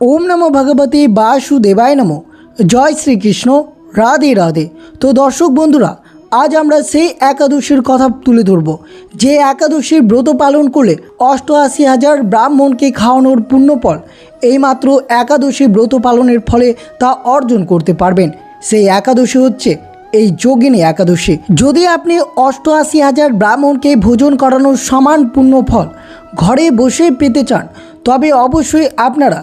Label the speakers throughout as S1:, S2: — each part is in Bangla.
S1: ओम नमो भगवते वासुदेवाय नमो। जय श्रीकृष्ण। राधे राधे। तो दर्शक बंधुरा आज আমরা সেই একাদশীর কথা তুলে ধরব যে একাদশীর ব্রত পালন করলে ৮৮,০০০ ব্রাহ্মণকে খাওয়ানোর পুণ্যফল এইমাত্র একাদশী ব্রত পালনের ফলে তা অর্জন করতে পারবেন। সেই একাদশী হচ্ছে এই যোগিনী একাদশী। যদি আপনি ৮৮,০০০ ব্রাহ্মণকে ভোজন করানোর সমান পুণ্যফল ঘরে বসে পেতে চান তবে অবশ্যই আপনারা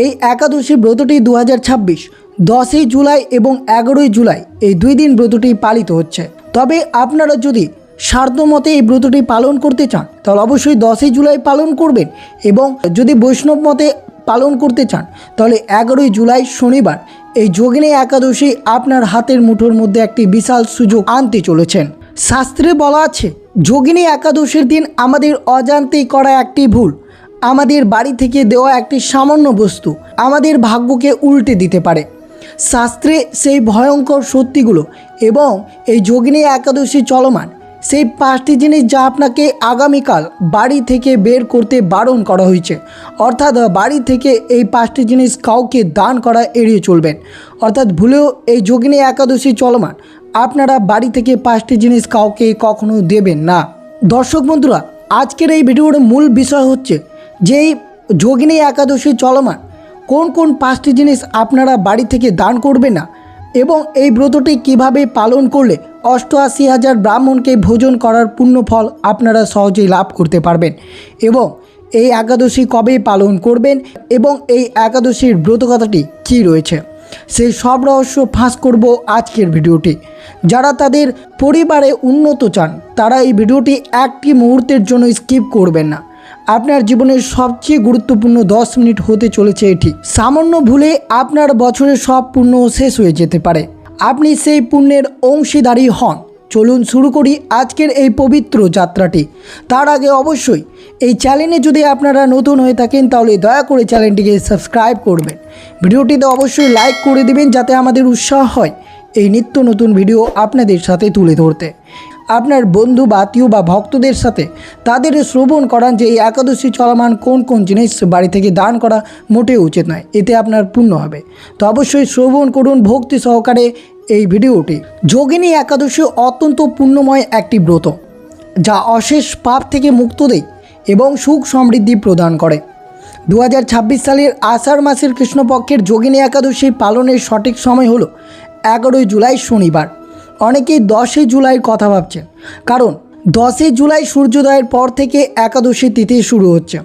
S1: এই একাদশী ব্রতটি ২০২৬ 10ই জুলাই এবং 11ই জুলাই এই দুই দিন ব্রতটি পালিত হচ্ছে। তবে আপনারা যদি সাধ্যমতে এই ব্রতটি পালন করতে চান তাহলে অবশ্যই 10ই জুলাই পালন করবেন, এবং যদি বৈষ্ণব মতে পালন করতে চান তাহলে 11ই জুলাই শনিবার এই যোগিনী একাদশী আপনার হাতের মুঠোর মধ্যে একটি বিশাল সুযোগ আনতে চলেছেন। শাস্ত্রে বলা আছে যোগিনী একাদশীর দিন আমাদের অজান্তেই করা একটি ভুল, আমাদের বাড়ি থেকে দেওয়া একটি সামান্য বস্তু আমাদের ভাগ্যকে উল্টে দিতে পারে। শাস্ত্রে সেই ভয়ঙ্কর সত্যিগুলো এবং এই যোগিনী একাদশী চলমান সেই 5টি জিনিস যা আপনাকে আগামীকাল বাড়ি থেকে বের করতে বারণ করা হয়েছে, অর্থাৎ বাড়ি থেকে এই 5টি জিনিস কাউকে দান করা এড়িয়ে চলবেন। অর্থাৎ ভুলেও এই যোগিনী একাদশী চলমান আপনারা বাড়ি থেকে 5টি জিনিস কাউকে কখনো দেবেন না। দর্শক বন্ধুরা, আজকের এই ভিডিওর মূল বিষয় হচ্ছে যে এই যোগিনী একাদশী চলমান কোন কোন 5টি জিনিস আপনারা বাড়ি থেকে দান করবেন না, এবং এই ব্রতটি কিভাবে পালন করলে ৮৮,০০০ ব্রাহ্মণকে ভোজন করার পুণ্যফল আপনারা সহজেই লাভ করতে পারবেন, এবং এই একাদশী কবে পালন করবেন এবং এই একাদশীর ব্রতকথাটি কী রয়েছে সেই সব রহস্য ফাঁস করব আজকের ভিডিওটি। যারা তাদের পরিবারে উন্নত চান তারা এই ভিডিওটি একটি মুহূর্তের জন্য স্কিপ করবেন না। আপনার জীবনের সবচেয়ে গুরুত্বপূর্ণ 10 মিনিট হতে চলেছে এটি। সামান্য ভুলে আপনার বছরের সব পুণ্য শেষ হয়ে যেতে পারে, আপনি সেই পুণ্যের অংশীদারী হন। চলুন শুরু করি আজকের এই পবিত্র যাত্রাটি। তার আগে অবশ্যই এই চ্যানেলে যদি আপনারা নতুন হয়ে থাকেন তাহলে দয়া করে চ্যানেলটিকে সাবস্ক্রাইব করবেন, ভিডিওটিতে অবশ্যই লাইক করে দিবেন যাতে আমাদের উৎসাহ হয় এই নিত্য নতুন ভিডিও আপনাদের সাথে তুলে ধরতে। আপনার বন্ধু বা আত্মীয় বা ভক্তদের সাথে তাদের শ্রবণ করান যে এই একাদশী চলমান কোন কোন জিনিস বাড়ি থেকে দান করা মোটেও উচিত নয়, এতে আপনার পুণ্য হবে। তো অবশ্যই শ্রবণ করুন ভক্তি সহকারে এই ভিডিওটি। যোগিনী একাদশী অত্যন্ত পুণ্যময় একটি ব্রত যা অশেষ পাপ থেকে মুক্ত দেয় এবং সুখ সমৃদ্ধি প্রদান করে। ২০২৬ সালের আষাঢ় মাসের কৃষ্ণপক্ষের যোগিনী একাদশী পালনের সঠিক সময় হলো 11ই জুলাই শনিবার। অনেকেই 10ই জুলাইয়ের কথা ভাবছেন, কারণ 10ই জুলাই সূর্যোদয়ের পর থেকে একাদশী তিথি শুরু হচ্ছে,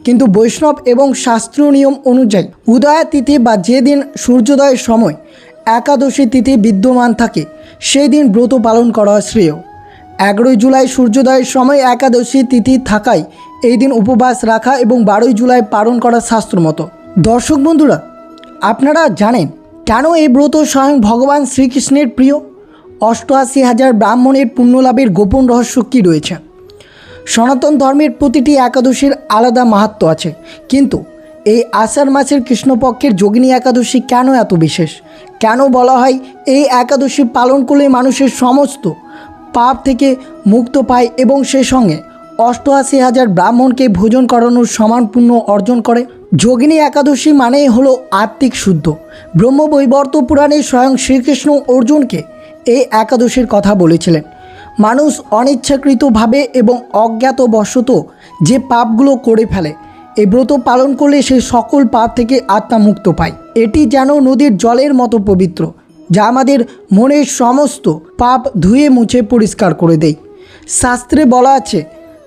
S1: কিন্তু বৈষ্ণব এবং শাস্ত্রীয় নিয়ম অনুযায়ী উদয়া তিথি বা যেদিন সূর্যোদয়ের সময় একাদশী তিথি বিদ্যমান থাকে সেই দিন ব্রত পালন করা শ্রেয়। 11ই জুলাই সূর্যোদয়ের সময় একাদশী তিথি থাকায় এই দিন উপবাস রাখা এবং 12ই জুলাই পালন করা শাস্ত্রমত। দর্শক বন্ধুরা, আপনারা জানেন কেন এই ব্রত স্বয়ং ভগবান শ্রীকৃষ্ণের প্রিয়? ৮৮,০০০ ব্রাহ্মণের পুণ্যলাভের গোপন রহস্য কী রয়েছে? সনাতন ধর্মের প্রতিটি একাদশীর আলাদা মাহাত্ম্য আছে, কিন্তু এই আষাঢ় মাসের কৃষ্ণপক্ষের যোগিনী একাদশী কেন এত বিশেষ? কেন বলা হয় এই একাদশী পালন করলে মানুষের সমস্ত পাপ থেকে মুক্ত পায় এবং সে সঙ্গে ৮৮,০০০ ব্রাহ্মণকে ভোজন করানোর সমান পুণ্য অর্জন করে? যোগিনী একাদশী মানেই হলো আত্মিক শুদ্ধ। ব্রহ্মবৈবর্ত পুরাণে স্বয়ং শ্রীকৃষ্ণ অর্জুনকে এই একাদশীর কথা বলেছিলেন। মানুষ অনিচ্ছাকৃতভাবে এবং অজ্ঞাতবশত যে পাপগুলো করে ফেলে এই ব্রত পালন করলে সে সকল পাপ থেকে আত্মা মুক্ত পায়। এটি যেন নদীর জলের মতো পবিত্র, যা আমাদের মনের সমস্ত পাপ ধুয়ে মুছে পরিষ্কার করে দেয়। শাস্ত্রে বলা আছে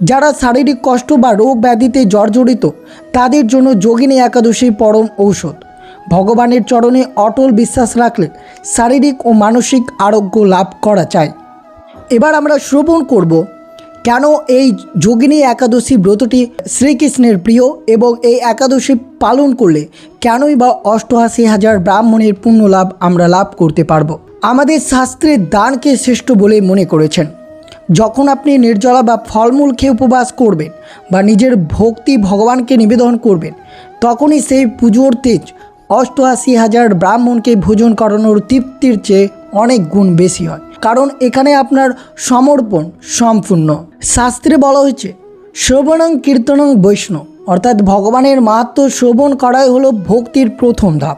S1: যারা শারীরিক কষ্ট বা রোগ ব্যাধিতে জর্জরিত তাদের জন্য যোগিনী একাদশী পরম ঔষধ। ভগবানের চরণে অটল বিশ্বাস রাখলে শারীরিক ও মানসিক আরোগ্য লাভ করা যায়। এবার আমরা শ্রবণ করব কেন এই যোগিনী একাদশী ব্রতটি শ্রীকৃষ্ণের প্রিয় এবং এই একাদশী পালন করলে কেনই বা ৮৮,০০০ ব্রাহ্মণের পুণ্য লাভ আমরা লাভ করতে পারব। আমাদের শাস্ত্রে দানকে শ্রেষ্ঠ বলে মনে করেছেন। যখন আপনি নির্জলা বা ফলমূল খেয়ে উপবাস করবেন বা নিজের ভক্তি ভগবানকে নিবেদন করবেন তখনই সেই পুজোর তেজ ৮৮,০০০ ব্রাহ্মণকে ভোজন করানোর তৃপ্তির চেয়ে অনেক গুণ বেশি হয়, কারণ এখানে আপনার সমর্পণ সম্পূর্ণ। শাস্ত্রে বলা হয়েছে শ্রবণং কীর্তনং বৈষ্ণব অর্থাৎ ভগবানের মাহাত্ম্য শ্রবণ করাই হলো ভক্তির প্রথম ধাপ।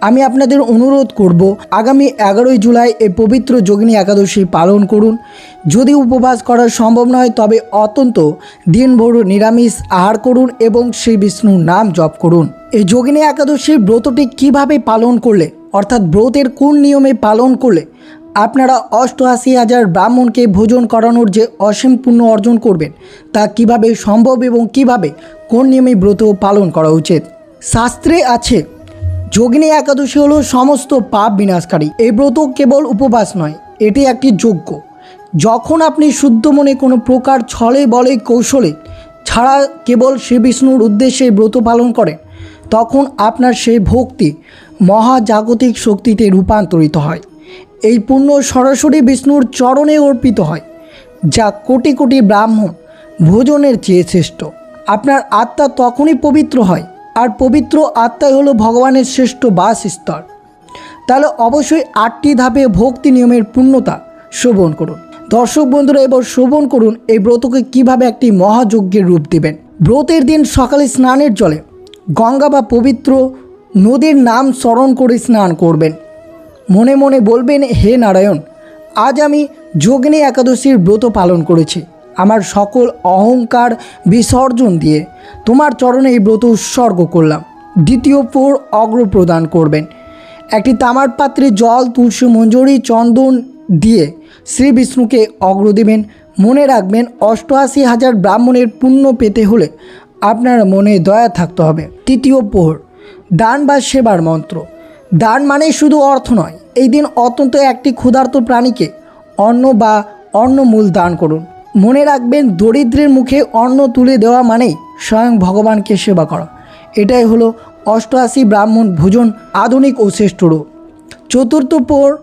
S1: আমি আপনাদের অনুরোধ করব আগামী 11ই জুলাই এই পবিত্র যোগিনী একাদশী পালন করুন। যদি উপবাস করা সম্ভব নয় তবে অত্যন্ত দিনভর নিরামিষ আহার করুন এবং শ্রী বিষ্ণুর নাম জপ করুন। এই যোগিনী একাদশীর ব্রতটি কিভাবে পালন করলে, অর্থাৎ ব্রতের কোন নিয়মে পালন করলে আপনারা 88,000 ব্রাহ্মণকে ভোজন করানোর যে অসীম পুণ্য অর্জন করবেন তা কিভাবে সম্ভব এবং কিভাবে কোন নিয়মে ব্রত পালন করা উচিত। শাস্ত্রে আছে যোগিনী একাদশী হলো সমস্ত পাপ বিনাশকারী। এই ব্রত কেবল উপবাস নয়, এটি একটি যজ্ঞ। যখন আপনি শুদ্ধ মনে কোনো প্রকার ছলে বলে কৌশলে ছাড়া কেবল শ্রী বিষ্ণুর উদ্দেশ্যে ব্রত পালন করেন তখন আপনার সেই ভক্তি মহাজাগতিক শক্তিতে রূপান্তরিত হয়। এই পুণ্য সরাসরি বিষ্ণুর চরণে অর্পিত হয়, যা কোটি কোটি ব্রাহ্মণ ভোজনের চেয়ে শ্রেষ্ঠ। আপনার আত্মা তখনই পবিত্র হয়, আর পবিত্র আত্মাই হলো ভগবানের শ্রেষ্ঠ বাসস্থল। তাহলে অবশ্যই 8টি ধাপে ভক্তি নিয়মের পূর্ণতা শ্রবণ করুন। দর্শক বন্ধুরা, এবার শ্রবণ করুন এই ব্রতকে কিভাবে একটি মহাযজ্ঞের রূপ দিবেন। ব্রতের দিন সকালে স্নানের জলে গঙ্গা বা পবিত্র নদীর নাম স্মরণ করে স্নান করবেন। মনে মনে বলবেন, হে নারায়ণ, আজ আমি যোগিনী একাদশীর ব্রত পালন করেছি। আমার সকল অহংকার বিসর্জন দিয়ে তোমার চরণে এই ব্রত উৎসর্গ করলাম। দ্বিতীয় প্রহর অগ্র প্রদান করবেন। একটি তামার পাত্রে জল, তুলসী, মঞ্জরি, চন্দন দিয়ে শ্রী বিষ্ণুকে অগ্র দেবেন। মনে রাখবেন 88,000 ব্রাহ্মণের পুণ্য পেতে হলে আপনার মনে দয়া থাকতে হবে। তৃতীয় প্রহর দান বা সেবার মন্ত্র। দান মানে শুধু অর্থ নয়। এই দিন অত্যন্ত একটি ক্ষুধার্ত প্রাণীকে অন্ন বা অন্নমূল দান করুন। মনে রাখবেন দরিদ্রের মুখে অন্ন তুলে দেওয়া মানেই স্বয়ং ভগবানকে সেবা করা। এটাই হলো 88 ব্রাহ্মণ ভোজন আধুনিক ও শ্রেষ্ঠ রূপ। চতুর্থ প্রহর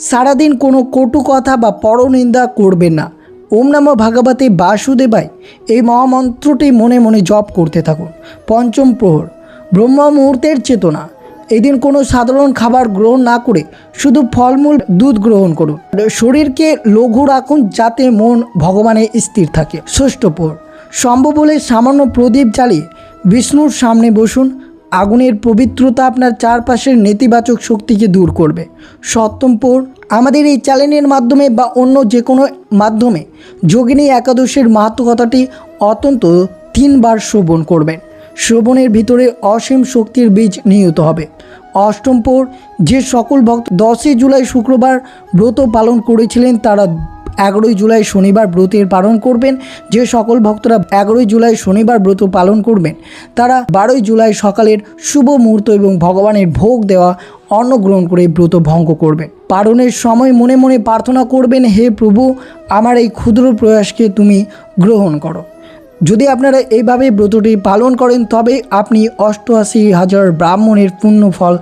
S1: সারাদিন কোনো কটু কথা বা পরনিন্দা করবেন না। ওম নমো ভগবতে বাসুদেবায় এই মহামন্ত্রটি মনে মনে জপ করতে থাকুন। পঞ্চম প্রহর ব্রহ্ম মুহূর্তের চেতনা। এদিন কোনো সাধারণ খাবার গ্রহণ না করে শুধু ফলমূল, দুধ গ্রহণ করুন। শরীরকে লঘু রাখুন যাতে মন ভগবানে স্থির থাকে। ষষ্ঠ প্রহর সম্ভব হলে সামান্য প্রদীপ জ্বালিয়ে বিষ্ণুর সামনে বসুন। আগুনের পবিত্রতা আপনার চারপাশের নেতিবাচক শক্তিকে দূর করবে। সপ্তম প্রহর আমাদের এই চ্যানেলের মাধ্যমে বা অন্য যে কোনো মাধ্যমে যোগিনী একাদশীর মাহাত্ম্য কথাটি অত্যন্ত 3 বার শ্রবণ করবেন। শ্রবণের ভিতরে অসীম শক্তির বীজ নিহিত হবে। অষ্টম প্রহর যে সকল ভক্ত 10ই জুলাই শুক্রবার ব্রত পালন করেছিলেন তারা 11ই জুলাই শনিবার ব্রতের পালন করবেন। যে সকল ভক্তরা 11ই জুলাই শনিবার ব্রত পালন করবেন তারা 12ই জুলাই সকালের শুভ মুহূর্ত এবং ভগবানের ভোগ দেওয়া অন্ন গ্রহণ করে ব্রত ভঙ্গ করবেন। পালনের সময় মনে মনে প্রার্থনা করবেন, হে প্রভু, আমার এই ক্ষুদ্র প্রয়াসকে তুমি গ্রহণ করো। যদি আপনারা এইভাবে ব্রতটি পালন করেন তবে আপনি 88,000 ব্রাহ্মণের পুণ্য ফল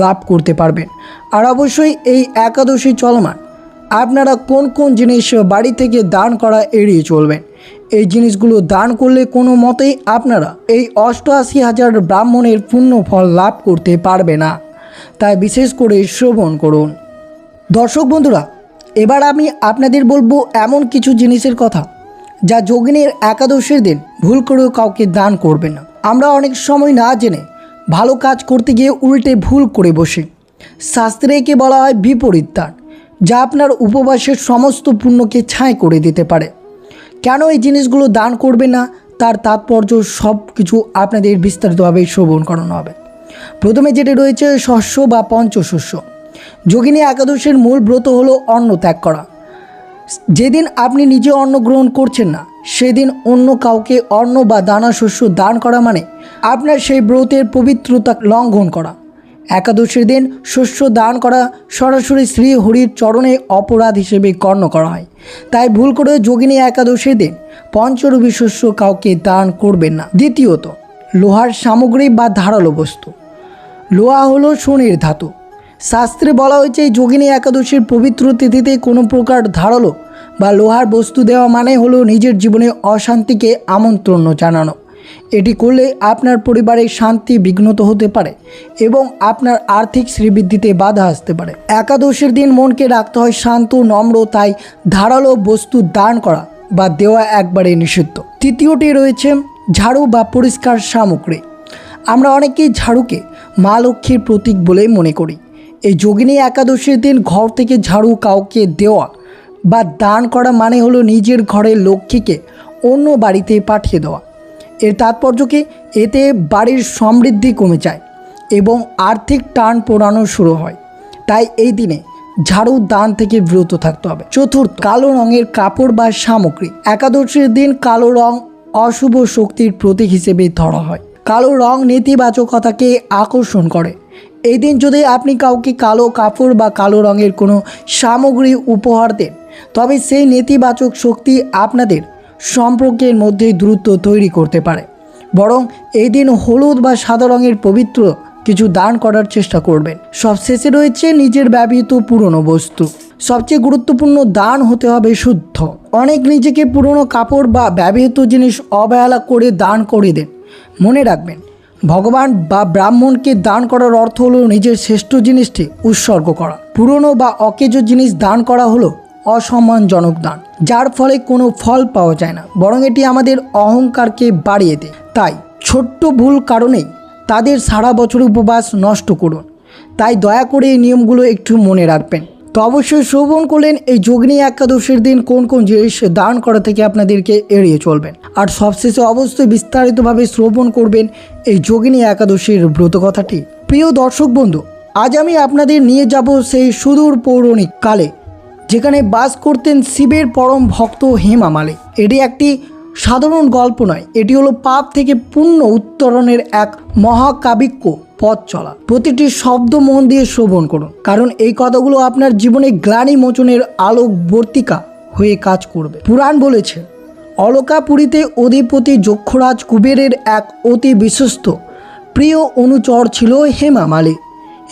S1: লাভ করতে পারবেন। আর অবশ্যই এই একাদশী চলমান আপনারা কোন কোন জিনিস বাড়ি থেকে দান করা এড়িয়ে চলবেন। এই জিনিসগুলো দান করলে কোনো মতেই আপনারা এই 88,000 ব্রাহ্মণের পুণ্য ফল লাভ করতে পারবে না, তাই বিশেষ করে শ্রবণ করুন। দর্শক বন্ধুরা, এবার আমি আপনাদের বলবো এমন কিছু জিনিসের কথা যা যোগিনীর একাদশীর দিন ভুল করেও কাউকে দান করবেন না। আমরা অনেক সময় না জেনে ভালো কাজ করতে গিয়ে উল্টে ভুল করে বসি। শাস্ত্রে একে বলা হয় বিপরীত দান, যা আপনার উপবাসের সমস্ত পুণ্যকে ছাই করে দিতে পারে। কেন এই জিনিসগুলো দান করবে না তার তাৎপর্য সব কিছু আপনাদের বিস্তারিতভাবে শ্রবণ করানো হবে। প্রথমে যেটি রয়েছে শস্য বা পঞ্চশস্য। যোগিনী একাদশীর মূল ব্রত হলো অন্ন ত্যাগ করা। যেদিন আপনি নিজে অন্ন গ্রহণ করছেন না সেদিন অন্য কাউকে অন্ন বা দানা শস্য দান করা মানে আপনার সেই ব্রতের পবিত্রতা লঙ্ঘন করা। একাদশীর দিন শস্য দান করা সরাসরি শ্রী হরির চরণে অপরাধ হিসেবে গণ্য করা হয়। তাই ভুল করে যোগিনী একাদশীর দিন পঞ্চরূপী শস্য কাউকে দান করবেন না। দ্বিতীয়ত, লোহার সামগ্রী বা ধারালো বস্তু। লোহা হলো সোনের ধাতু। শাস্ত্রে বলা হয়েছে এই যোগিনী একাদশীর পবিত্র তিথিতে কোনো প্রকার ধারালো বা লোহার বস্তু দেওয়া মানে হলো নিজের জীবনে অশান্তিকে আমন্ত্রণ জানানো। এটি করলে আপনার পরিবারের শান্তি বিঘ্নত হতে পারে এবং আপনার আর্থিক শ্রীবৃদ্ধিতে বাধা আসতে পারে। একাদশীর দিন মনকে রাখতে হয় শান্ত, নম্র, তাই ধারালো বস্তু দান করা বা দেওয়া একবারে নিষিদ্ধ। তৃতীয়টি রয়েছে ঝাড়ু বা পরিষ্কার সামগ্রী। আমরা অনেকেই ঝাড়ুকে মা লক্ষ্মীর প্রতীক বলে মনে করি। এই যোগিনী একাদশীর দিন ঘর থেকে ঝাড়ু কাউকে দেওয়া বা দান করা মানে হলো নিজের ঘরের লক্ষ্মীকে অন্য বাড়িতে পাঠিয়ে দেওয়া। এর তাৎপর্য কি? এতে বাড়ির সমৃদ্ধি কমে যায় এবং আর্থিক টান পোড়ানো শুরু হয়। তাই এই দিনে ঝাড়ু দান থেকে বিরত থাকতে হবে। চতুর্থ, কালো রঙের কাপড় বা সামগ্রী। একাদশীর দিন কালো রং অশুভ শক্তির প্রতীক হিসেবে ধরা হয়। কালো রং নেতিবাচকতাকে আকর্ষণ করে। এই দিন যদি আপনি কাউকে কালো কাপড় বা কালো রঙের কোনো সামগ্রী উপহার দেন, তবে সেই নেতিবাচক শক্তি আপনাদের সম্পর্কের মধ্যে দূরত্ব তৈরি করতে পারে। বরং এই দিন হলুদ বা সাদা রঙের পবিত্র কিছু দান করার চেষ্টা করবেন। সবশেষে রয়েছে নিজের ব্যবহৃত পুরনো বস্তু। সবচেয়ে গুরুত্বপূর্ণ দান হতে হবে শুদ্ধ। অনেক নিজেকে পুরনো কাপড় বা ব্যবহৃত জিনিস অবহেলা করে দান করে দেন। মনে রাখবেন, ভগবান বা ব্রাহ্মণকে দান করার অর্থ হলো নিজের শ্রেষ্ঠ জিনিসটি উৎসর্গ করা। পুরনো বা অকেজো জিনিস দান করা হলো অসম্মানজনক দান, যার ফলে কোনো ফল পাওয়া যায় না, বরং এটি আমাদের অহংকারকে বাড়িয়ে দেয়। তাই ছোট্ট ভুল কারণেই তাদের সারা বছর উপবাস নষ্ট করুন। তাই দয়া করে এই নিয়মগুলো একটু মনে রাখবেন। তো অবশ্যই শ্রবণ করলেন এই যোগিনী একাদশীর দিন কোন কোন জিনিস দান করা থেকে আপনাদেরকে এড়িয়ে চলবেন। আর সবশেষে অবশ্যই বিস্তারিতভাবে শ্রবণ করবেন এই যোগিনী একাদশীর ব্রত কথাটি। প্রিয় দর্শক বন্ধু, আজ আমি আপনাদের নিয়ে যাব সেই সুদূর পৌরাণিক কালে, যেখানে বাস করতেন শিবের পরম ভক্ত হেমা মালিনী। এটি একটি সাধারণ গল্প নয়, এটি হলো পাপ থেকে পুণ্য উত্তরণের এক মহাকাব্যিক পথ চলা। প্রতিটি শব্দ মন দিয়ে শ্রবণ করুন, কারণ এই কথাগুলো আপনার জীবনে গ্লানি মোচনের আলোকবর্তিকা হয়ে কাজ করবে। পুরাণ বলেছে, অলকাপুরীতে অধিপতি যক্ষরাজ কুবেরের এক অতি বিশ্বস্ত প্রিয় অনুচর ছিল হেমা মালিনী।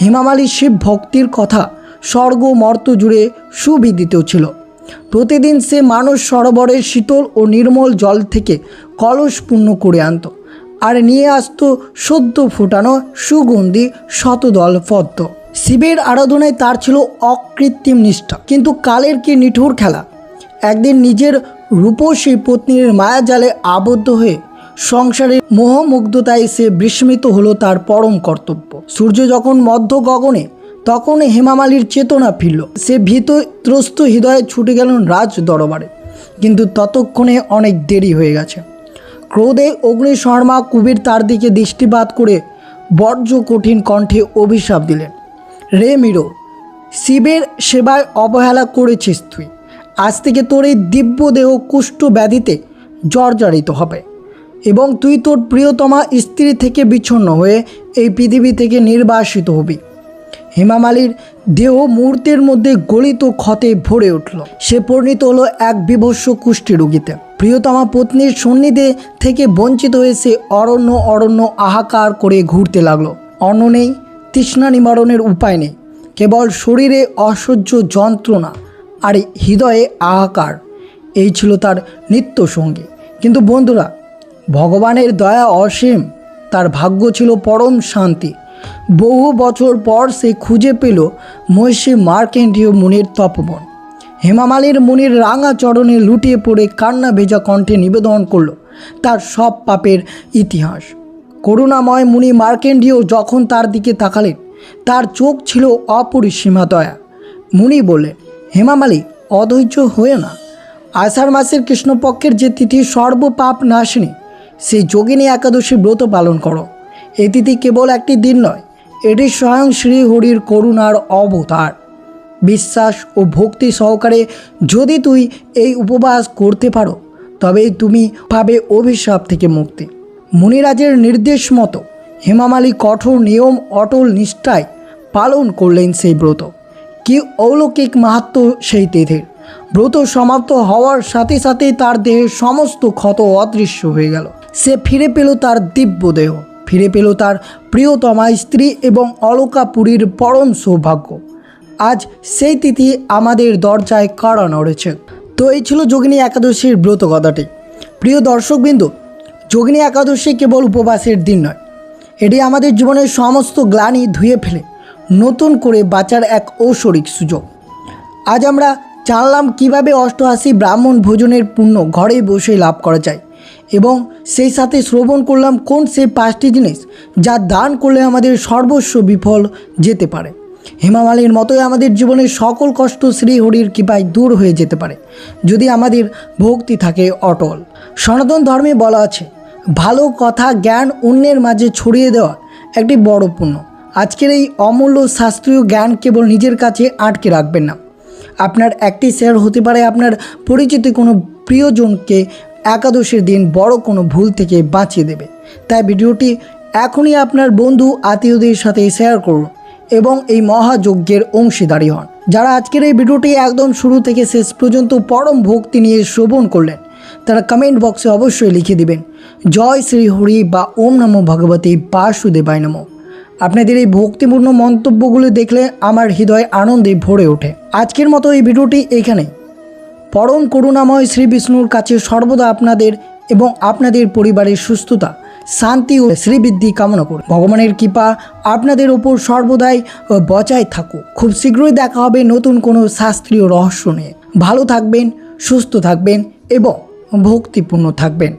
S1: হেমা মালিনীর শিব ভক্তির কথা স্বর্গ মর্ত জুড়ে সুবিদিত ছিল। প্রতিদিন সে মানস সরোবরের শীতল ও নির্মল জল থেকে কলস পূর্ণ করে আনত আর নিয়ে আসতো সদ্য ফোটানো সুগন্ধি শতদল পদ্ম। শিবের আরাধনায় তার ছিল অকৃত্রিম নিষ্ঠা। কিন্তু কালের কি নিঠুর খেলা! একদিন নিজের রূপসী পত্নীর মায়াজালে আবদ্ধ হয়ে সংসারের মোহমুগ্ধতায় সে বিস্মিত হলো তার পরম কর্তব্য। সূর্য যখন মধ্য গগনে, তখন হেমা মালিনীর চেতনা ফিরল। সে ভীতত্রস্ত হৃদয়ে ছুটে গেল রাজ দরবারে, কিন্তু ততক্ষণে অনেক দেরি হয়ে গেছে। ক্রোধে অগ্নিশর্মা কুবের তার দিকে দৃষ্টিপাত করে বর্জ্য কঠিন কণ্ঠে অভিশাপ দিলেন, রে মিরো, শিবের সেবায় অবহেলা করেছিস তুই। আজ থেকে তোর এই দিব্য দেহ কুষ্ঠ ব্যাধিতে জর্জরিত হবে এবং তুই তোর প্রিয়তমা স্ত্রী থেকে বিচ্ছিন্ন হয়ে এই পৃথিবী থেকে নির্বাসিত হবি। হেমা মালিনীর দেহ মুহূর্তের মধ্যে গলিত ক্ষতে ভরে উঠল। সে পরিণত হলো এক বিভৎস কুষ্ঠী রোগীতে। প্রিয়তমা পত্নীর সান্নিধ্যে থেকে বঞ্চিত হয়ে সে অরণ্য অরণ্য হাহাকার করে ঘুরতে লাগলো। অন্ন নেই, তৃষ্ণা নিবারণের উপায় নেই, কেবল শরীরে অসহ্য যন্ত্রণা আর হৃদয়ে হাহাকার। এই ছিল তার নিত্য সঙ্গী। কিন্তু বন্ধুরা, ভগবানের দয়া অসীম, তার ভাগ্য ছিল পরম শান্তি। বহু বছর পর সে খুঁজে পেল মহর্ষি মার্কেন্ডীয় মুনির তপবন। হেমা মালিনীর মুনির রাঙা চরণে লুটিয়ে পড়ে কান্না ভেজা কণ্ঠে নিবেদন করল তার সব পাপের ইতিহাস। করুণাময় মুনি মার্কেন্ডীয় যখন তার দিকে তাকালেন, তার চোখ ছিল অপরিসীমা দয়া। মুনি বললেন, হেমা মালিনী, অধৈর্য হয়ে না। আষাঢ় মাসের কৃষ্ণপক্ষের যে তিথি সর্বপাপ নাশিনী, সেই যোগিনী একাদশী ব্রত পালন করো। এই তিথি কেবল একটি দিন নয়, এটি স্বয়ং শ্রীহরির করুণার অবতার। বিশ্বাস ও ভক্তি সহকারে যদি তুই এই উপবাস করতে পারো, তবে তুমি পাবে অভিশাপ থেকে মুক্তি। মুনিরাজের নির্দেশ মতো হেমা মালিনী কঠোর নিয়ম অটল নিষ্ঠায় পালন করলেন সেই ব্রত। কি অলৌকিক মাহাত্ম্য সেই তিথির! ব্রত সমাপ্ত হওয়ার সাথে সাথেই তার দেহের সমস্ত ক্ষত অদৃশ্য হয়ে গেল। সে ফিরে পেল তার দিব্য দেহ, ফিরে পেল তার প্রিয়তমা স্ত্রী এবং অলকাপুরীর পরম সৌভাগ্য। আজ সেই তিথি আমাদের দরজায় কাড়া নড়েছে। তো এই ছিল যোগিনী একাদশীর ব্রত কথাটি। প্রিয় দর্শকবৃন্দ, যোগিনী একাদশী কেবল উপবাসের দিন নয়, এটি আমাদের জীবনের সমস্ত গ্লানি ধুয়ে ফেলে নতুন করে বাঁচার এক ঐশ্বরিক সুযোগ। আজ আমরা জানলাম কিভাবে অষ্টআশি ব্রাহ্মণ ভোজনের পুণ্য ঘরে বসে লাভ করা যায়। এবং সেই সাথে শ্রবণ করলাম কোন সেই 5টি জিনিস যা দান করলে আমাদের সর্বস্ব বিফল যেতে পারে। হেমা মালিনীর মতোই আমাদের জীবনের সকল কষ্ট শ্রীহরির কৃপায় দূর হয়ে যেতে পারে যদি আমাদের ভক্তি থাকে অটল। সনাতন ধর্মে বলা আছে, ভালো কথা জ্ঞান অন্যের মাঝে ছড়িয়ে দেওয়া একটি বড় পুণ্য। আজকের এই অমূল্য শাস্ত্রীয় জ্ঞান কেবল নিজের কাছে আটকে রাখবেন না। আপনার একটি শেয়ার হতে পারে আপনার পরিচিত কোনো প্রিয়জনকে একাদশীর দিন বড় কোনো ভুল থেকে বাঁচিয়ে দেবে। তাই ভিডিওটি এখনই আপনার বন্ধু আত্মীয়দের সাথে শেয়ার করুন এবং এই মহাযজ্ঞের অংশীদারী হন। যারা আজকের এই ভিডিওটি একদম শুরু থেকে শেষ পর্যন্ত পরম ভক্তি নিয়ে শ্রবণ করলেন, তারা কমেন্ট বক্সে অবশ্যই লিখে দিবেন জয় শ্রী হরি বা ওম নমো ভগবতে বাসুদেবায় নমঃ। আপনাদের এই ভক্তিপূর্ণ মন্তব্যগুলো দেখলে আমার হৃদয় আনন্দে ভরে ওঠে। আজকের মতো এই ভিডিওটি এখানেই। পরম করুণাময় শ্রী বিষ্ণুর কাছে সর্বদা আপনাদের এবং আপনাদের পরিবারের সুস্থতা, শান্তি ও শ্রীবৃদ্ধি কামনা করুন। ভগবানের কৃপা আপনাদের ওপর সর্বদাই বজায় থাকুক। খুব শীঘ্রই দেখা হবে নতুন কোনো শাস্ত্রীয় রহস্য নিয়ে। ভালো থাকবেন, সুস্থ থাকবেন এবং ভক্তিপূর্ণ থাকবেন।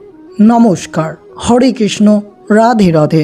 S1: নমস্কার। হরে কৃষ্ণ। রাধে রাধে।